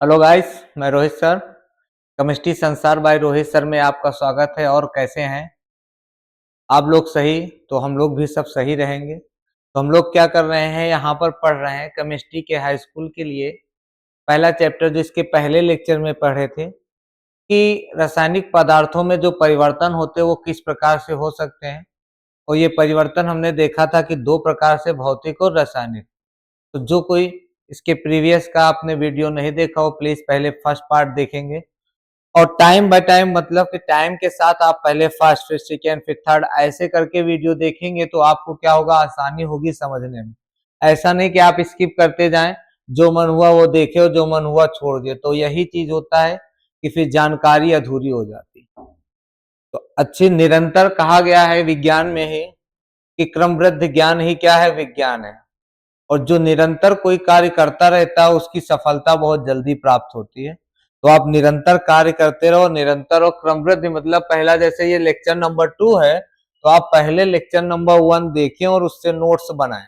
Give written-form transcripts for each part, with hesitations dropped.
Hello guys, मैं Rohit sir. Chemistry संसार bye Rohit sir में आपका स्वागत है। और कैसे हैं आप लोग? सही तो हम लोग भी सब सही रहेंगे। तो हम लोग क्या कर रहे हैं, यहाँ पर पढ़ रहे हैं केमिस्ट्री के हाई स्कूल के लिए पहला चैप्टर, जो इसके पहले लेक्चर में पढ़े थे कि रासायनिक पदार्थों में जो परिवर्तन होते हैं वो किस प्रकार से हो सकते हैं। और ये परिवर्तन हमने देखा था कि दो प्रकार से, भौतिक और रासायनिक। तो जो कोई इसके प्रीवियस का आपने वीडियो नहीं देखा हो, प्लीज पहले फर्स्ट पार्ट देखेंगे। और टाइम बाय टाइम, मतलब कि टाइम के साथ आप पहले फर्स्ट, फिर सेकेंड, फिर थर्ड, ऐसे करके वीडियो देखेंगे तो आपको क्या होगा, आसानी होगी समझने में। ऐसा नहीं कि आप स्किप करते जाएं, जो मन हुआ वो देखे और जो मन हुआ छोड़ दिए, तो यही चीज होता है कि फिर जानकारी अधूरी हो जाती। तो अच्छी निरंतर कहा गया है विज्ञान में ही कि क्रमबद्ध ज्ञान ही क्या है, विज्ञान है। और जो निरंतर कोई कार्य करता रहता है उसकी सफलता बहुत जल्दी प्राप्त होती है। तो आप निरंतर कार्य करते रहो, निरंतर और क्रमबद्ध। मतलब पहला, जैसे ये लेक्चर नंबर 2 है, तो आप पहले लेक्चर नंबर 1 देखें और उससे नोट्स बनाएं।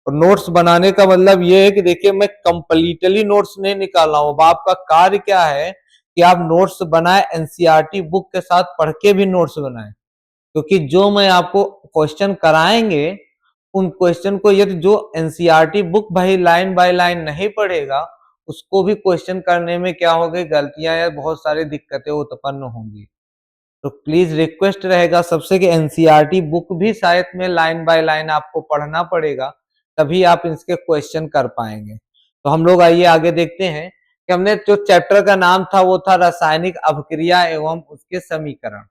और नोट्स बनाने का मतलब ये है कि देखिए, मैं कंप्लीटली नोट्स नहीं निकाल रहा हूं। अब आपका कार्य क्या है कि आप नोट्स बनाए, एनसीईआरटी बुक के साथ पढ़ के भी नोट्स बनाएं। क्योंकि जो मैं आपको क्वेश्चन कराएंगे, उन क्वेश्चन को यदि जो एनसीईआरटी बुक भाई लाइन बाय लाइन नहीं पढ़ेगा, उसको भी क्वेश्चन करने में क्या होगी, गलतियां या बहुत सारी दिक्कतें उत्पन्न होंगी। तो प्लीज रिक्वेस्ट रहेगा सबसे कि एनसीईआरटी बुक भी शायद में लाइन बाय लाइन आपको पढ़ना पड़ेगा, तभी आप इसके क्वेश्चन कर पाएंगे। तो हम लोग आइए आगे देखते हैं कि हमने जो चैप्टर का नाम था वो था रासायनिक अभिक्रिया एवं उसके समीकरण।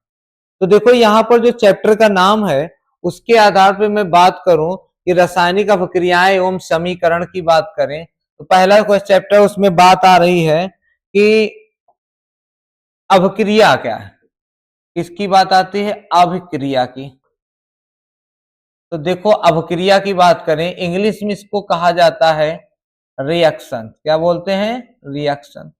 तो देखो, यहाँ पर जो चैप्टर का नाम है उसके आधार पर मैं बात करूं कि रासायनिक अभिक्रियाएं एवं समीकरण की बात करें, तो पहला चैप्टर उसमें बात आ रही है कि अभिक्रिया क्या है। किसकी बात आती है? अभिक्रिया की। तो देखो, अभिक्रिया की बात करें, इंग्लिश में इसको कहा जाता है रिएक्शन। क्या बोलते हैं? रिएक्शन।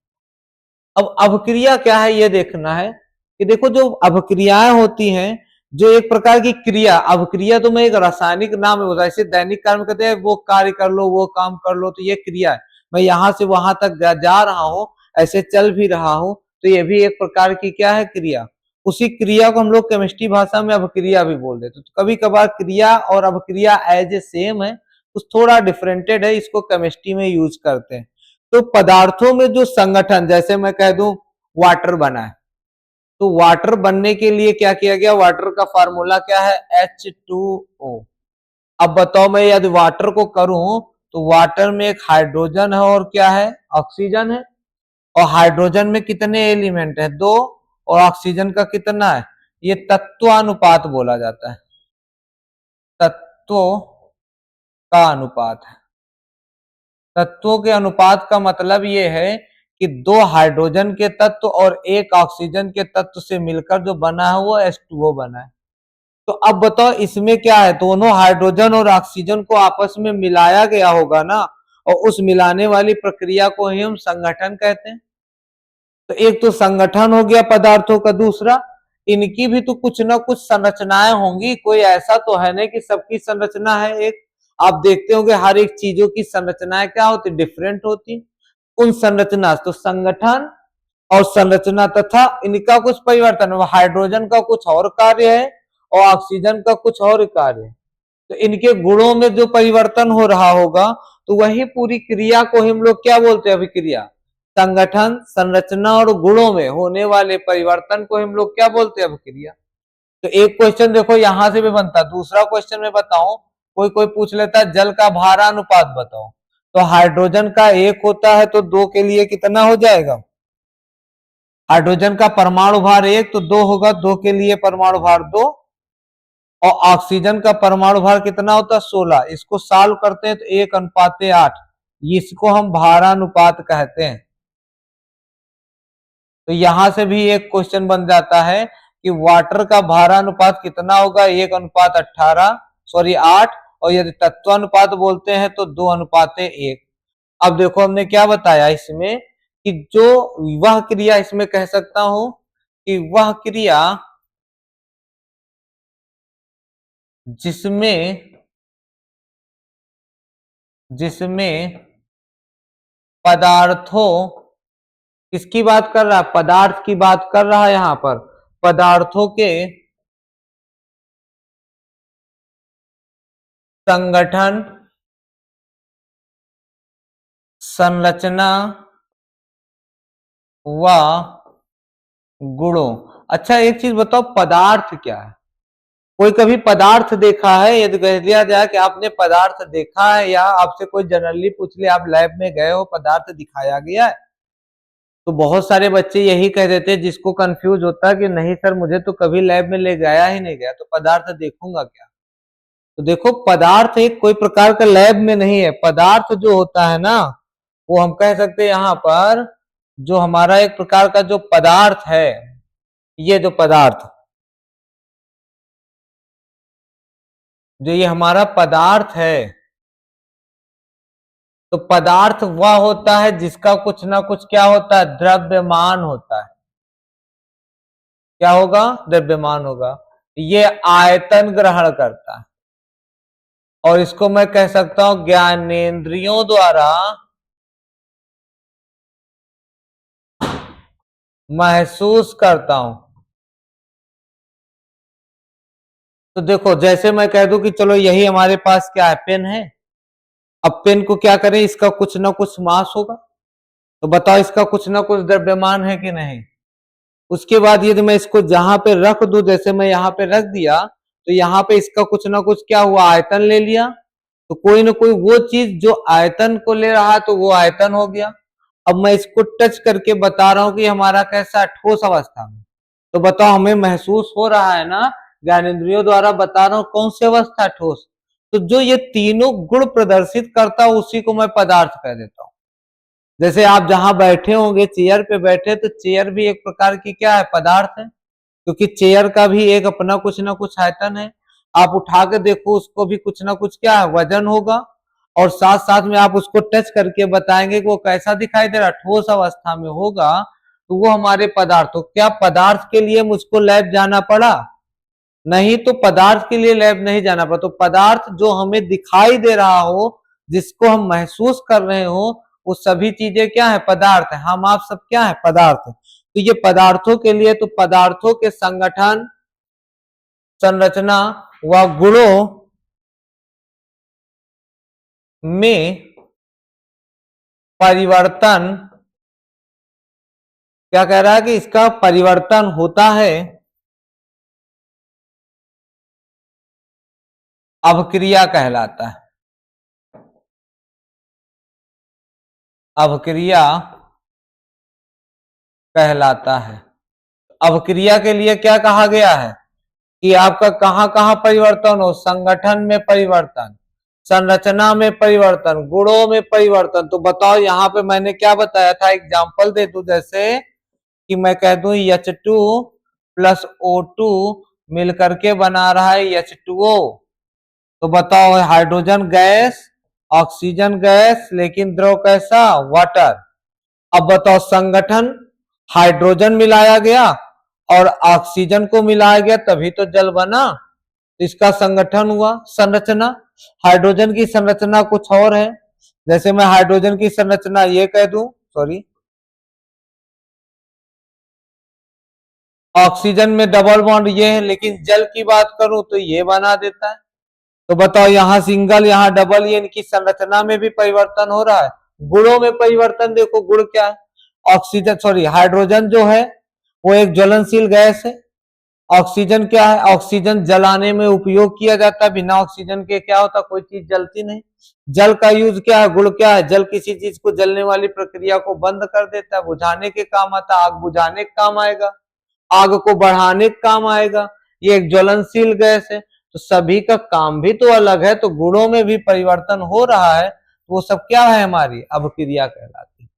अब अभिक्रिया क्या है ये देखना है कि देखो, जो अभिक्रियाएं होती हैं, जो एक प्रकार की क्रिया, अभिक्रिया तो मैं एक रासायनिक नाम है, जैसे दैनिक कार्य में कहते हैं वो कार्य कर लो, वो काम कर लो, तो ये क्रिया है। मैं यहां से वहां तक जा रहा हूं, ऐसे चल भी रहा हूं, तो ये भी एक प्रकार की क्या है, क्रिया। उसी क्रिया को हम लोग केमिस्ट्री भाषा में अभिक्रिया भी बोल देते। तो कभी कभार क्रिया और अभिक्रिया एज ए सेम है, कुछ थोड़ा डिफरेंटेड है, इसको केमिस्ट्री में यूज करते हैं। तो पदार्थों में जो संगठन, जैसे मैं कह दूं वाटर बना है, तो वाटर बनने के लिए क्या किया गया, वाटर का फार्मूला क्या है, H2O। अब बताओ, मैं यदि वाटर को करूं तो वाटर में एक हाइड्रोजन है और क्या है, ऑक्सीजन है। और हाइड्रोजन में कितने एलिमेंट है, 2। और ऑक्सीजन का कितना है, ये तत्वानुपात बोला जाता है। तत्वों का अनुपात है। तत्वों के अनुपात का मतलब ये है कि 2 हाइड्रोजन के तत्व और 1 ऑक्सीजन के तत्व से मिलकर जो बना है वो H2O बना है। तो अब बताओ, इसमें क्या है, दोनों हाइड्रोजन और ऑक्सीजन को आपस में मिलाया गया होगा ना, और उस मिलाने वाली प्रक्रिया को ही हम संगठन कहते हैं। तो एक तो संगठन हो गया पदार्थों का, दूसरा इनकी भी तो कुछ ना कुछ संरचनाएं होंगी। कोई ऐसा तो है नहीं कि सबकी संरचना है एक। आप देखते होंगे हर एक चीजों की संरचनाएं क्या होती, डिफरेंट होती। उन संरचना, तो संगठन और संरचना तथा इनका कुछ परिवर्तन, हाइड्रोजन का कुछ और कार्य है और ऑक्सीजन का कुछ और कार्य है। तो इनके गुणों में जो परिवर्तन हो रहा होगा, तो वही पूरी क्रिया को हम लोग क्या बोलते हैं, अभिक्रिया। संगठन, संरचना और गुणों में होने वाले परिवर्तन को हम लोग क्या बोलते हैं, अभिक्रिया। तो एक क्वेश्चन देखो यहां से भी बनता। दूसरा क्वेश्चन में बताऊं, कोई कोई पूछ लेता है जल का भारानुपात बताओ। तो हाइड्रोजन का 1 होता है तो 2 के लिए कितना हो जाएगा, हाइड्रोजन का परमाणु भार 1 तो 2 होगा, 2 के लिए परमाणु भार 2। और ऑक्सीजन का परमाणु भार कितना होता है, 16। इसको सॉल्व करते हैं तो 1:8। इसको हम भारानुपात कहते हैं। तो यहां से भी एक क्वेश्चन बन जाता है कि वाटर का भारानुपात कितना होगा, 1:18, सॉरी 8। और यदि तत्वानुपात बोलते हैं तो 2:1। अब देखो, हमने क्या बताया इसमें कि जो वह क्रिया, इसमें कह सकता हूं कि वह क्रिया जिसमें जिसमें पदार्थों किसकी बात कर रहा है? पदार्थ की बात कर रहा है यहां पर। पदार्थों के संगठन, संरचना व गुणों। अच्छा एक चीज बताओ, पदार्थ क्या है? कोई कभी पदार्थ देखा है? यदि कह दिया जाए कि आपने पदार्थ देखा है, या आपसे कोई जनरली पूछ ले, आप लैब में गए हो, पदार्थ दिखाया गया है, तो बहुत सारे बच्चे यही कह देते हैं, जिसको कंफ्यूज होता है कि नहीं सर मुझे तो कभी लैब में ले गया ही नहीं गया, तो पदार्थ देखूंगा क्या? तो देखो, पदार्थ एक कोई प्रकार का लैब में नहीं है। पदार्थ जो होता है ना, वो हम कह सकते हैं यहाँ पर, जो हमारा एक प्रकार का जो पदार्थ है, ये जो पदार्थ, जो ये हमारा पदार्थ है, तो पदार्थ वह होता है जिसका कुछ ना कुछ क्या होता है? द्रव्यमान होता है। क्या होगा? द्रव्यमान होगा। ये आयतन ग्रहण करता है, और इसको मैं कह सकता हूं ज्ञानेंद्रियों द्वारा महसूस करता हूं। तो देखो, जैसे मैं कह दूं कि चलो यही हमारे पास क्या है? पेन है। अब पेन को क्या करें? इसका कुछ ना कुछ मास होगा, तो बताओ इसका कुछ ना कुछ द्रव्यमान है कि नहीं? उसके बाद यदि मैं इसको जहां पे रख दूं, जैसे मैं यहाँ पे रख दिया, तो यहाँ पे इसका कुछ ना कुछ क्या हुआ? आयतन ले लिया। तो कोई ना कोई वो चीज जो आयतन को ले रहा है, तो वो आयतन हो गया। अब मैं इसको टच करके बता रहा हूं कि हमारा कैसा? ठोस अवस्था में। तो बताओ, हमें महसूस हो रहा है ना, ज्ञानेंद्रियों द्वारा बता रहा हूं कौन सी अवस्था? ठोस। तो जो ये तीनों गुण प्रदर्शित करता है, उसी को मैं पदार्थ कह देता हूं। जैसे आप जहां बैठे होंगे, चेयर पे बैठे, तो चेयर भी एक प्रकार की क्या है? पदार्थ है, क्योंकि चेयर का भी एक अपना कुछ ना कुछ आयतन है। आप उठा के देखो, उसको भी कुछ ना कुछ क्या है? वजन होगा। और साथ साथ में आप उसको टच करके बताएंगे कि वो कैसा दिखाई दे रहा? ठोस अवस्था में होगा। तो वो हमारे पदार्थ हो। क्या पदार्थ के लिए मुझको लैब जाना पड़ा? नहीं, तो पदार्थ के लिए लैब नहीं जाना पड़ा। तो पदार्थ जो हमें दिखाई दे रहा हो, जिसको हम महसूस कर रहे हो, वो सभी चीजें क्या है? पदार्थ है। हम आप सब क्या है? पदार्थ। तो ये पदार्थों के लिए, तो पदार्थों के संगठन, संरचना व गुणों में परिवर्तन, क्या कह रहा है कि इसका परिवर्तन होता है, अवक्रिया कहलाता है। अवक्रिया कहलाता है। अवक्रिया के लिए क्या कहा गया है? कि आपका कहां कहां परिवर्तन हो? संगठन में परिवर्तन, संरचना में परिवर्तन, गुणों में परिवर्तन। तो बताओ, यहां पे मैंने क्या बताया था? एग्जांपल दे दूं, जैसे कि मैं कह दूं H2 प्लस O2 मिलकर के बना रहा है H2O। तो बताओ, हाइड्रोजन गैस, ऑक्सीजन गैस, लेकिन द्रव कैसा? वाटर। अब बताओ, संगठन, हाइड्रोजन मिलाया गया और ऑक्सीजन को मिलाया गया, तभी तो जल बना। इसका संगठन हुआ। संरचना, हाइड्रोजन की संरचना कुछ और है। जैसे मैं हाइड्रोजन की संरचना ये कह दूं, सॉरी, ऑक्सीजन में डबल बॉन्ड ये है, लेकिन जल की बात करूं तो ये बना देता है। तो बताओ, यहां सिंगल, यहां डबल, ये इनकी संरचना में भी परिवर्तन हो रहा है। गुणों में परिवर्तन देखो, गुण क्या है? ऑक्सीजन, सॉरी, हाइड्रोजन जो है वो एक ज्वलनशील गैस है। ऑक्सीजन क्या है? ऑक्सीजन जलाने में उपयोग किया जाता है। बिना ऑक्सीजन के क्या होता? कोई चीज जलती नहीं। जल का यूज क्या है? गुण क्या है? जल किसी चीज को जलने वाली प्रक्रिया को बंद कर देता है, बुझाने के काम आता है। आग बुझाने के काम आएगा, आग को बढ़ाने के काम आएगा। ये एक ज्वलनशील गैस है। तो सभी का काम भी तो अलग है, तो गुणों में भी परिवर्तन हो रहा है। तो वो सब क्या है? हमारी अभिक्रिया कहलाती है।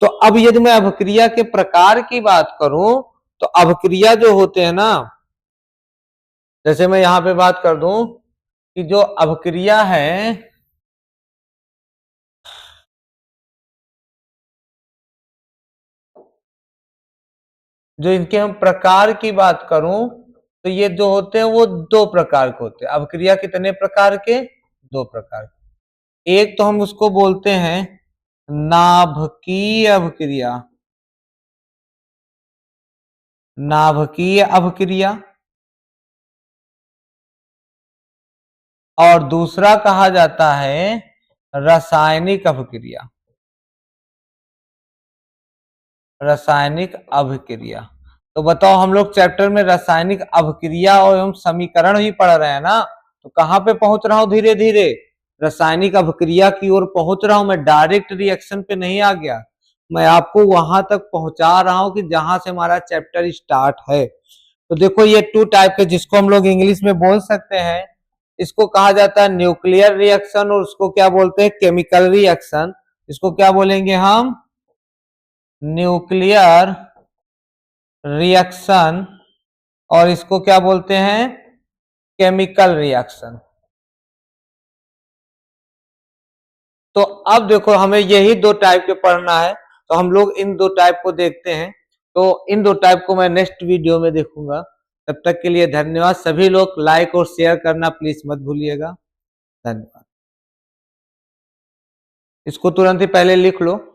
तो अब यदि मैं अभिक्रिया के प्रकार की बात करूं, तो अभिक्रिया जो होते हैं ना, जैसे मैं यहां पे बात कर दूं कि जो अभिक्रिया है, जो इनके हम प्रकार की बात करूं, तो ये जो होते हैं वो दो प्रकार के होते हैं। अभिक्रिया कितने प्रकार के? दो प्रकार के। एक तो हम उसको बोलते हैं नाभिकीय अभिक्रिया। नाभिकीय अभिक्रिया, और दूसरा कहा जाता है रासायनिक अभिक्रिया। रासायनिक अभिक्रिया। तो बताओ, हम लोग चैप्टर में रासायनिक अभिक्रिया और एवं समीकरण ही पढ़ रहे हैं ना, तो कहां पे पहुंच रहा हूं? धीरे धीरे रासायनिक अभिक्रिया की ओर पहुंच रहा हूं। मैं डायरेक्ट रिएक्शन पे नहीं आ गया, मैं आपको वहां तक पहुंचा रहा हूं कि जहां से हमारा चैप्टर स्टार्ट है। तो देखो, ये टू टाइप के, जिसको हम लोग इंग्लिश में बोल सकते हैं, इसको कहा जाता है न्यूक्लियर रिएक्शन, और उसको क्या बोलते हैं? Chemical reaction. इसको क्या बोलेंगे हम? न्यूक्लियर रिएक्शन, और इसको क्या बोलते हैं? Chemical reaction. तो अब देखो, हमें यही दो टाइप के पढ़ना है, तो हम लोग इन दो टाइप को देखते हैं। तो इन दो टाइप को मैं नेक्स्ट वीडियो में देखूंगा। तब तक के लिए धन्यवाद। सभी लोग लाइक और शेयर करना प्लीज मत भूलिएगा। धन्यवाद। इसको तुरंत ही पहले लिख लो।